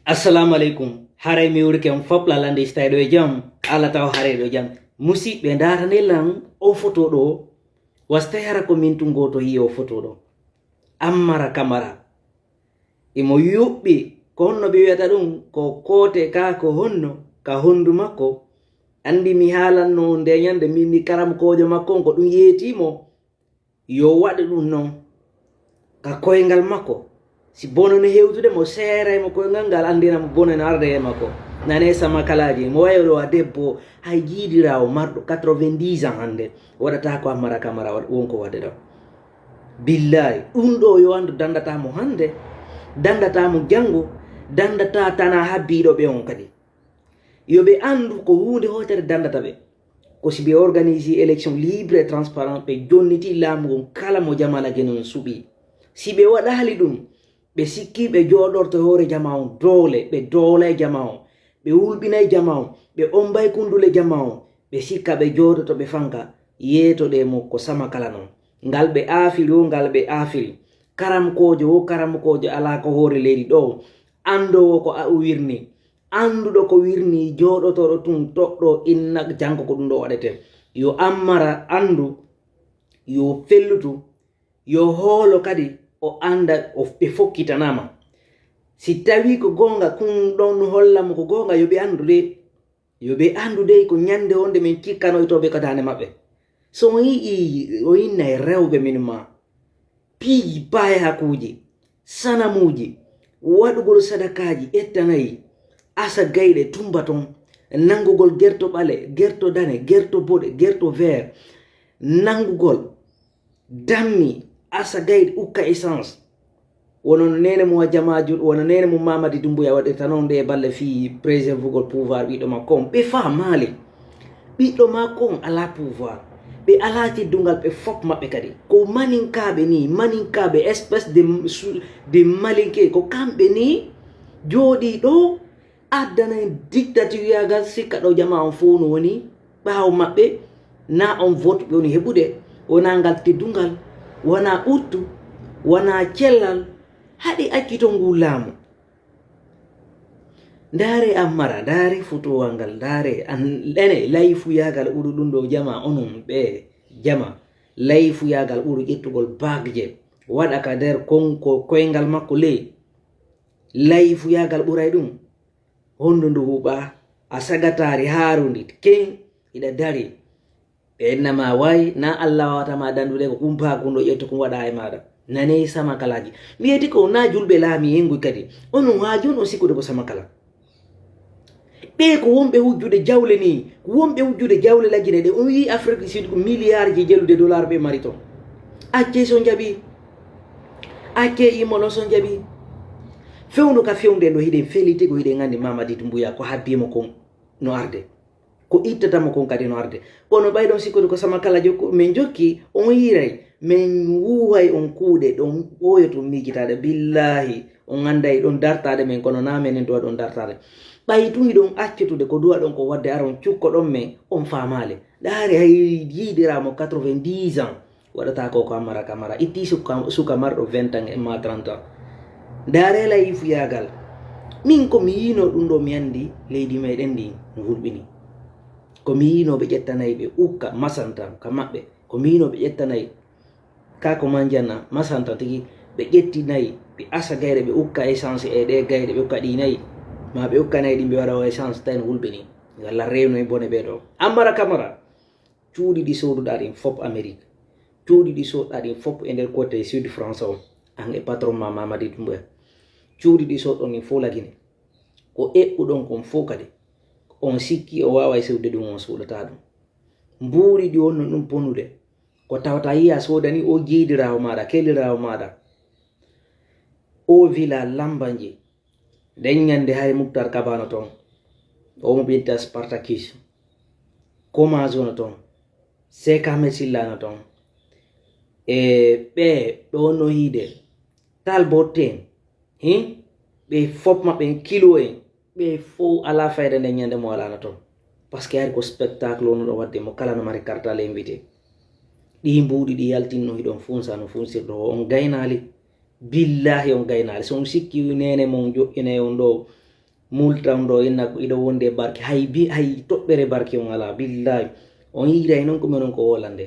assalamu alaikum haray mi wurke on fopla lande staydo e jam ala taw haray do jam musidɓe darane lan o photo ɗo wasta yara ko min tungoto yi o photo ɗo ammara kamara imo yuɓɓi ko honno ɓe wiyata ɗum ko kote ka ko honno ka hondu makko andi mi haalanno nde ñande min ni karam kojo makko ko ɗum yeetimo yo waɗa ɗum noon ka koyngal makko si bonono hewtude mo seere mo koyngal ngal andina mo bonono arde e makko nane sama kalaji mo wayɗo a debbo hay jiidirawo marɗo 90 ans hande waɗata ko ammara kamara wonko waɗe ɗo billahi ɗum ɗo yo andu dandatamo hande dandatamo janngo dandata tana habbiɗo ɓe on kadi yoɓe andu ko hunde hotere dandata ɓe ko si ɓe organise élection libre et transparent ɓe jonniti laamu ngon kala mo jamalake non suuɓi si ɓe waɗali ɗum ɓe sikki ɓe joɗorto hoore jama on doole ɓe doolay jama on ɓe wulɓinay jama on ɓe ombay kundule jama on ɓe sikka ɓe joɗoto ɓe fanka yeetoɗe mo ko sama kala non ngal ɓe aafiri o ngal ɓe aafiri karamkojo o karamkojo ala ko hoore leydi ɗo andowo ko a wirni anduɗo ko wirni joɗotoɗo tun toɗɗo inna janko ko ɗum ɗo waɗete yo ammara andu yo fellutu yo hoolo kadi o anda ɓe fokkitanama si tawi ko gonga kun ɗon hollamo ko gonga yoɓe andude ko ñande wonde min cikkanoytoɓe ko dande maɓɓe so o yii o yinnay rewɓe min ma piiji baaye hakuji sanamuji waɗugol sadakaji ettanayi asa gayɗe tumba ton nangugol gerto ɓale gerto dane gerto boɗe gerto vert nangugol dammi asa gayɗe ukka essence wono nene mo jamaju wono nene mo Mamadi Doumbouya waɗirta noon nde balle fi préservugol pouvoir ɓiɗɗo makko on ɓe fa maali ɓiɗɗo makko on ala pouvoir ɓe ala teddungal ɓe fop maɓɓe kadi ko maninkaɓe ni maninkaɓe espèce de malinke ko kamɓe ni jooɗi ɗo addana en dictature sikka ɗo jama on fof no woni ɓaawo maɓɓe na on vote ɓe woni heɓude wona ngal teddungal wona ɓurtu wona cellal haɗi accito ngu laamu ndaare ammara ndaare fotowal ngal ndaare ene layfuyagal ɓuri ɗum ɗo jama onon ɓe jama layfuyagal ɓuri ƴettugol bagje waɗa ka nder konko koyngal makko ley layfuyagal ɓuray ɗum hondu ndu huɓa a sagatari haarundi ken iɗa dari ɓe ennama wayi na Allah wawatama dandude ko kumpakunɗo ƴetto kum waɗa e maɗa nane sama kalaji mbiyeti ko na julɓe laami yenguy kadi onon ha joni on sikkude ko sama kala ɓe ko wonɓe hujjude jawle ni ko wonɓe hujjude jawle lajjine ɗe on wi Afrique du Sud ko milliard ji jelude dollar ɓe mari ton acce so jaɓi acce imolo so jaɓi fewndu ka fewnde ɗo hiɗen felite ko hiɗen gandi Mamadi Doumbouya ko habbimo kon no arde ko ittatamo kon kadi no arde kono ɓayɗon sikkude ko sama kala jokku min jokki on yiray min wuway on kuuɗe ɗon ɓoyoto mijitade billahi on anday ɗon dartade men kono na menen duwa ɗon dartade ɓay tuyi ɗon accutude ko duwa ɗon ko wadde aron cukko ɗon men on famale ɗaari hay yiiɗiramo 90 ans waɗata ko ammara kamara itti suka marɗo 20 ans e ma 30 ans ndaarela yifuyagal min komi yino ɗum ɗo mi andi leydi meɗen ndi no hulɓini komi yinoɓe ƴettanayi ɓe ukka masantan ka maɓɓe komi yinoɓe ƴettanayi kako manjana masantan tigi ɓe ƴettinayi ɓe asa gayre ɓe ukka essence e ɗe gayre ɓe ukka ɗinayi ma ɓe ukkanayi ɗi ɓe waɗa o essence tan hulɓini walla rewno e bone ɓe ɗo ammara kamara cuuɗi ɗi soduɗa ɗin fop Amérique cuuɗi ɗi soɗɗa ɗin fop e nder côté sud France o an e patron ma Mamadi Doumbouya cuuɗi ɗi soɗɗon ɗin fo lagine ko eɓɓuɗon kon fo kadi on sikki o wawa sewde ɗum on suuɗata ɗum mbuuri ɗi wonno ɗum bonude ko tawata yiya sodani o jeydirawo maɗa kelirawo maɗa o villa lambanji nden ñande hay Mouctar Kabano toon omo ɓiyetta Spartacus Komazo no toon Seka Ahmed Silla no toon e ɓe wonno hiide Talbot Ten ɓe fop maɓɓe kilo en ɓe fo ala fayda nde ñande mo alano toon par ce que ari ko spectacle ono ɗo wadde mo kala no mari cartal invité ɗi mbuuɗi ɗi yaltinno hiɗon funsa no funsirɗo on gaynali billahi on gaynali so on sikki nene mon joƴƴinayi on ɗo multa on ɗo inna iɗo wonde barke hay toɓɓere barke on ala billahi on yiiray noon ko menon ko wolande